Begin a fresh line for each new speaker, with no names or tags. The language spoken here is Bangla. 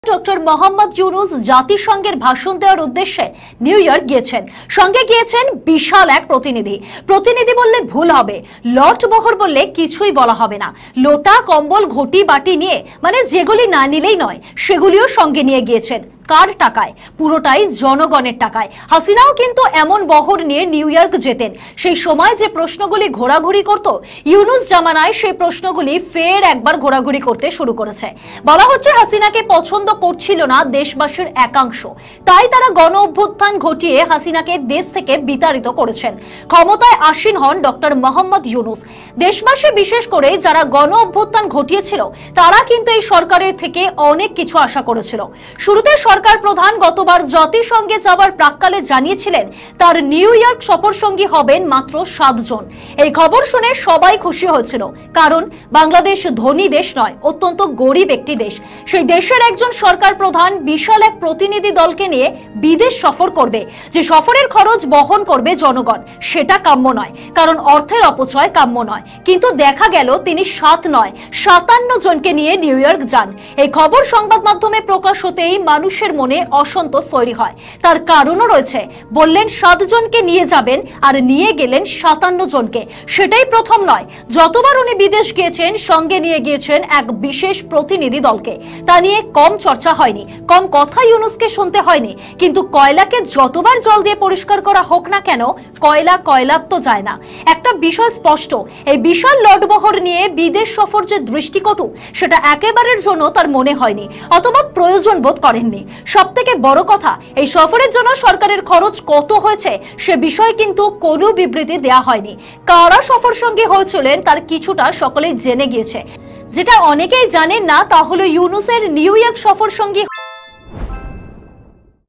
ডক্টর মোহাম্মদ ইউনুস জাতিসংঘের ভাষণ দেওয়ার উদ্দেশ্যে নিউ ইয়র্ক গিয়েছেন। সঙ্গে গিয়েছেন বিশাল এক প্রতিনিধি বললে ভুল হবে, লটবহর বললে কিছুই বলা হবে না। লোটা কম্বল ঘটি বাটি নিয়ে মানে যেগুলি না নিলেই নয় সেগুলিও সঙ্গে নিয়ে গিয়েছেন। কার টাকায়? পুরোটাই জনগণের টাকায়। হাসিনাও কিন্তু এমন বহর নিয়ে নিউ ইয়র্ক যেতেন। সেই সময় যে প্রশ্নগুলি ঘোরাঘুরি করত, ইউনুস জামানায় সেই প্রশ্নগুলি ফের একবার ঘোরাঘুরি করতে শুরু করেছে। বলা হচ্ছে হাসিনাকে পছন্দ করছিল না দেশবাসীর একাংশ, তাই তারা গণ অভ্যুত্থান ঘটিয়ে হাসিনাকে দেশ থেকে বিতাড়িত করেছেন। ক্ষমতায় আসীন হন ডক্টর মোহাম্মদ ইউনুস। দেশবাসী বিশেষ করে যারা গণ অভ্যুত্থান ঘটিয়েছিল তারা কিন্তু এই সরকারের থেকে অনেক কিছু আশা করেছিল। শুরুতে সরকার প্রধান গতবার জাতিসংঘে যাওয়ার প্রাক্কালে জানিয়েছিলেন তার নিউ ইয়র্ক সফর সঙ্গী হবেন মাত্র 7 জন। এই খবর শুনে সবাই খুশি হয়েছিল, কারণ বাংলাদেশ ধনী দেশ নয়, অত্যন্ত গরিব একটি দেশ। সেই দেশের একজন সরকার প্রধান বিশাল এক প্রতিনিধি দলকে নিয়ে বিদেশ সফর করবে, যে সফরের খরচ বহন করবে জনগণ, সেটা কাম্য নয়, কারণ অর্থের অপচয় কাম্য নয়। কিন্তু দেখা গেল তিনি 7 নয় 57 জনকে নিয়ে নিউ ইয়র্ক যান। এই খবর সংবাদ মাধ্যমে প্রকাশ হতেই মানুষের মনে অসন্তোষ তৈরি হয়। তার কারণও রয়েছে। বললেন 7 জনকে নিয়ে যাবেন আর নিয়ে গেলেন 57 জনকে। সেটাই প্রথম নয়, যতবার উনি বিদেশ গিয়েছেন সঙ্গে নিয়ে গিয়েছেন এক বিশেষ প্রতিনিধি দলকে। তা নিয়ে কম চর্চা হয়নি, কম কথা ইউনুসকে শুনতে হয়নি। কিন্তু কয়লাকে যতবার জল দিয়ে পরিষ্কার করা হোক না কেন, কয়লা তো যায় না। একটা বিষয় স্পষ্ট, এই বিশাল লটবহর নিয়ে বিদেশ সফর যে দৃষ্টিকটু, সেটা একেবারের জন্য তার মনে হয়নি অথবা প্রয়োজন বোধ করেননি। সব থেকে বড় কথা, এই সফরের জন্য সরকারের খরচ কত হয়েছে সে বিষয়ে কিন্তু কোনো বিবৃতি দেয়া হয়নি। কারা সফর সঙ্গী হয়েছিলেন তার কিছুটা সকলেই জেনে গিয়েছে। যেটা অনেকেই জানেন না তা হলো ইউনুসের নিউ ইয়র্ক সফর সঙ্গী